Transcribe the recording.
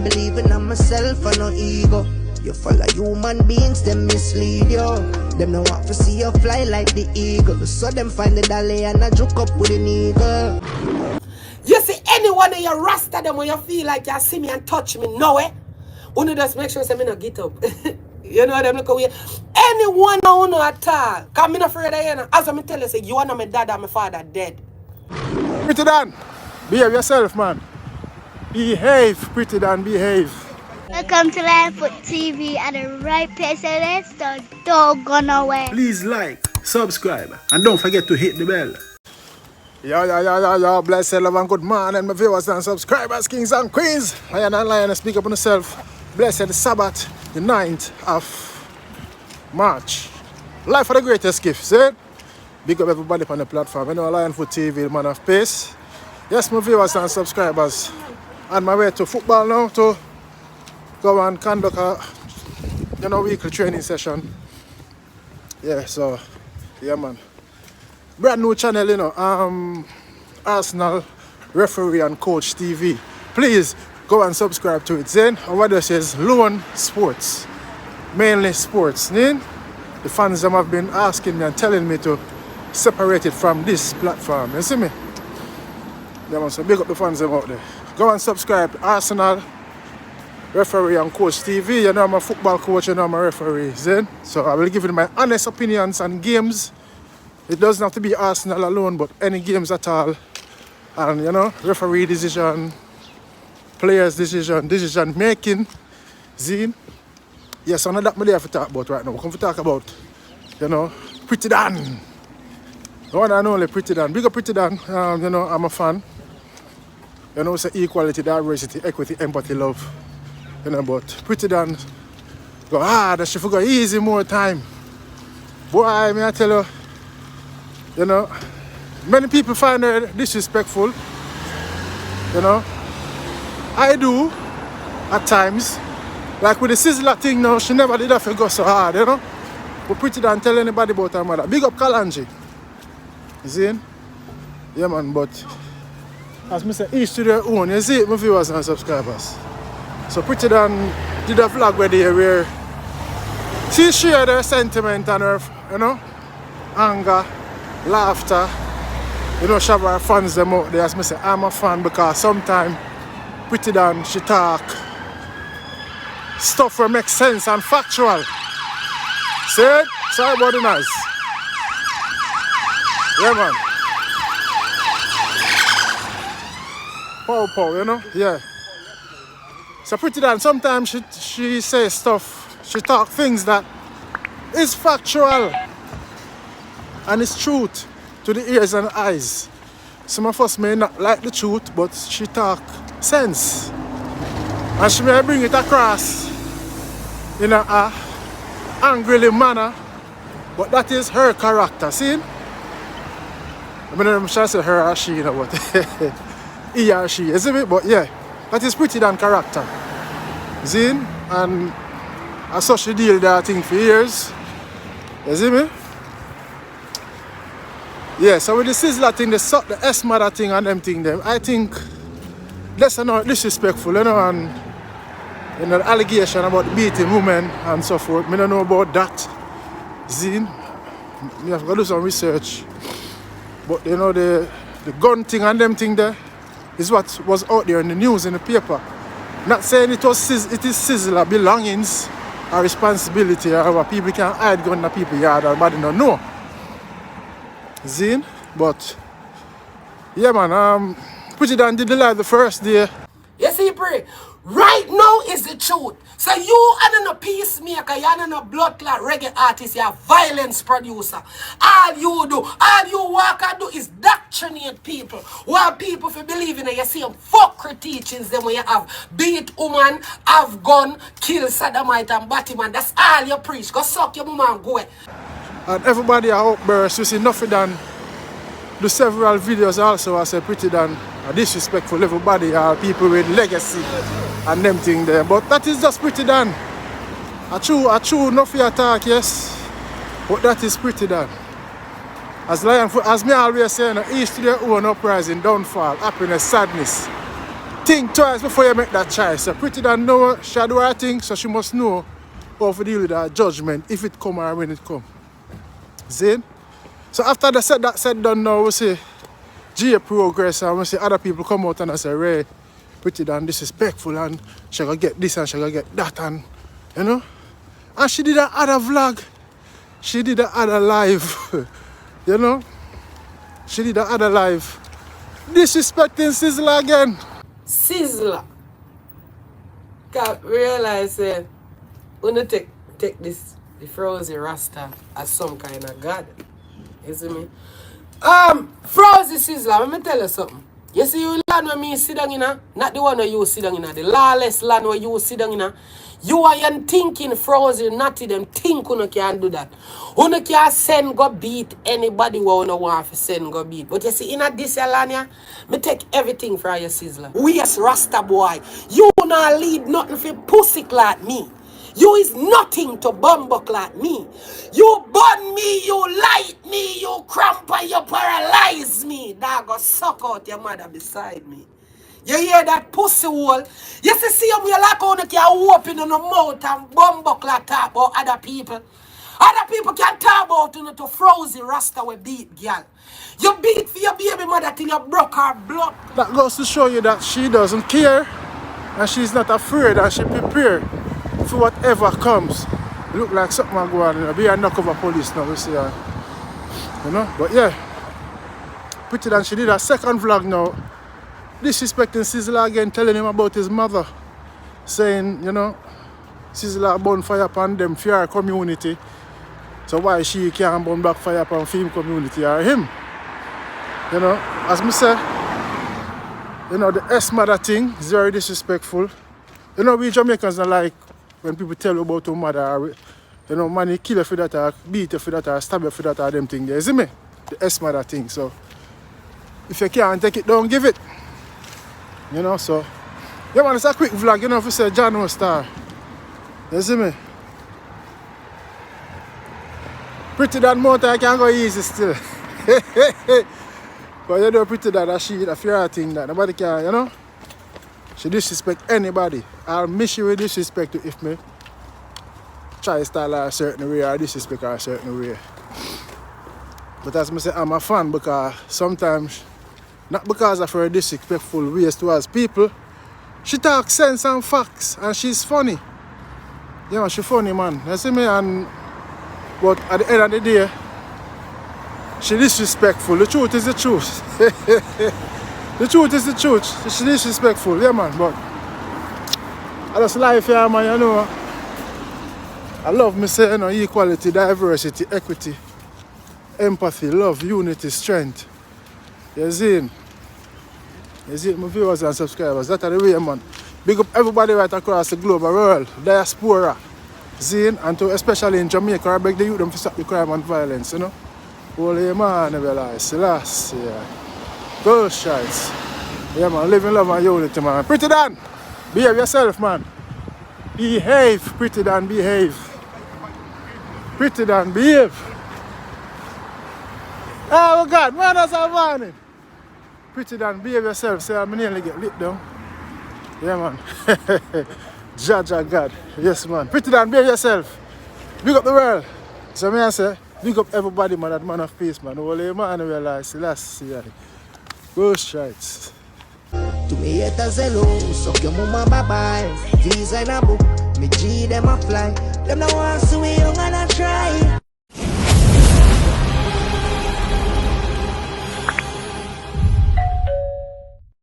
believe in myself and no ego. You follow human beings, them mislead you. Them no want to see you fly like the eagle. So them find the dolly and a joke up with an eagle. You see anyone in your rasta them when you feel like you see me and touch me, no way. Uno just make sure say me no get up. You know them look away. Anyone no know at all. Cause I'm not afraid of you know. As I tell you, say you are not my dad and my father dead. Prettidon, behave yourself, man. Behave, Prettidon, behave. Welcome to Lionfoot TV at the right place, so let's don't go nowhere. Please like, subscribe, and don't forget to hit the bell. Yo, blessed love and good morning, my viewers and subscribers, kings and queens. I am Lion and speak up on myself. Blessed Sabbath, the 9th of March. Life for the greatest gift, see? Big up everybody on the platform. You know, Lionfoot TV, man of pace. Yes, my viewers and subscribers. On my way to football now to go and conduct a weekly training session. Yeah, so yeah, man. Brand new channel, you know, Arsenal Referee and Coach TV. Please go and subscribe to it. Then what it says, Lone Sports, mainly sports. Then the fans them have been asking me and telling me to separate it from this platform. You see me? Yeah, man, so big up the fans them out there. Go and subscribe to Arsenal Referee and Coach TV. You know I'm a football coach, you know I'm a referee. Then so I will give you my honest opinions on games. It doesn't have to be Arsenal alone, but any games at all. And you know, referee decision, players decision making. Zine. Yes, so that I'm there to talk about right now. We come to talk about, you know, Prettidon. The one and only Prettidon. Big up Prettidon. You know, I'm a fan. You know, it's equality, diversity, equity, empathy, love. You know, but Prettidon go hard, she forgot easy more time. Boy, may I tell you, you know, many people find her disrespectful. You know, I do at times. Like with the Sizzla thing now, she never did have to go so hard, you know. But Prettidon tell anybody about her mother. Big up Kalonji. You see? Yeah, man, but as I say, each to their own. You see it, my viewers and subscribers. So Prettidon did a vlog where she shared her sentiment and her, you know, anger, laughter. You know, she have her fans them out there. As I say, I'm a fan because sometimes Prettidon, she talk stuff that makes sense and factual. See it? Sorry about the noise. Yeah, man. Pow, you know? Yeah. So Prettidon, sometimes she says stuff, she talk things that is factual and it's truth to the ears and eyes. Some of us may not like the truth, but she talk sense. And she may bring it across in a angrily manner, but that is her character, see? I mean, I'm sure I say her or she, you know, but he or she, isn't it? But yeah, that is Prettidon character. See? And I saw she deal with that thing for years. You see me? Yeah, so with the Sizzla thing, the S-mother thing and them thing, I think that's not disrespectful, you know, and you know, the allegation about beating women and so forth. I don't know about that. Zine, you have to do some research. But you know, the gun thing and them thing there is what was out there in the news, in the paper. Not saying it is Sizzla belongings or responsibility or what people can hide gun in the people's yard or nobody don't know. Zine, but yeah, man, Prettidon did the live the first day. You see, Pre, right now is the truth. So you are not a peacemaker, you are not a blood clot reggae artist, you are a violence producer. All you do, all you work and do is doctrinate people. Want people to believe in it. You see fuckery teachings them when you have beat woman, have gun, kill Saddamite and Batman. That's all you preach. Go suck your mama and go away. And everybody are outbursts, you see nothing than do several videos also. I say Prettidon disrespectful everybody are people with legacy and them thing there. But that is just Prettidon. A true no fear talk, yes. But that is Prettidon. As me always say, each to their own uprising, downfall, happiness, sadness. think twice before you make that choice. So Prettidon know she do her thing, so she must know how to deal with her judgment if it come or when it come. See? So after the said done now, we see Jah progress and we see other people come out and say, Ray, Prettidon disrespectful and she gonna get this and she gonna get that and you know? And she did another vlog. She did another live. You know? She did another live. Disrespecting Sizzla again. Sizzla. Can't realize when you take this the frozen rasta as some kind of god. You see me? Frozen Sizzla, let me tell you something. You see you land where me sit down in, not the one where you sit down in, the lawless land where you sit down in. You are thinking frozen, not to them think you can do that. You can send go beat anybody who you want to send go beat. But you see, in this land here, me take everything from your Sizzla. We as Rasta boy, you not lead nothing for pussy like me. You is nothing to bumbuck like me. You burn me, you light me, you cramp and you paralyze me. That go suck out your mother beside me. You hear that pussy hole? You see him, you like how you can open in the mouth and bumbuck like talk about other people. Other people can talk about you to frozen rasta with beat, girl. You beat for your baby mother till you broke her blood. That goes to show you that she doesn't care and she's not afraid and she prepared for whatever comes. Look like something going on, you know, be a undercover police now, we see her. You know? But yeah, Prettidon, she did her second vlog now, disrespecting Sizzla again, telling him about his mother, saying, you know, Sizzla burn fire upon them for our community, so why she can't burn back fire upon film community or him? You know, as me say, you know, the S-mother thing is very disrespectful. You know, we Jamaicans are like when people tell you about your mother, or, you know, man, you kill you for that, or beat you for that, or stab you for that, or them thing there, see me? The S-mother thing, so if you can't take it, don't give it. You know, so yeah man, it's a quick vlog, you know, if you say Jah no star. You see me? Prettidon motor I can go easy still. But you know Prettidon that she a fear thing that nobody can, you know? She disrespect anybody. I'll miss you with disrespect if me try to style her a certain way or disrespect her a certain way. But as I say, I'm a fan because sometimes, not because of her disrespectful ways towards people, she talks sense and facts and she's funny. You know, she's funny, man. You see me? But at the end of the day, she disrespectful. The truth is the truth. The truth is the truth. She's disrespectful, yeah man, but I just life here, man, you know. I love me say, you know, equality, diversity, equity, empathy, love, unity, strength. You see? You see, my viewers and subscribers, that's the way, man. Big up everybody right across the globe, world, diaspora, Zine, and to especially in Jamaica, I beg the youth them to stop the crime and violence, you know. Holy man, I realize, Selassie, yeah. Go shots. Yeah, man, live in love and unity, man. Prettidon, behave yourself, man. Behave, Prettidon, behave. Prettidon, behave. Oh, God, man, that's a warning. Prettidon, behave yourself. Say, I'm nearly get lit down. Yeah, man. Jah Jah God. Yes, man. Prettidon, behave yourself. Big up the world. So, me I say, big up everybody, man, that man of peace, man. Holy man, I realize, Selassie, yeah. Go strikes. To me haters hello, suck your mama bye-bye. Visa in a book, me G them a fly. Them no want to see we young and a try.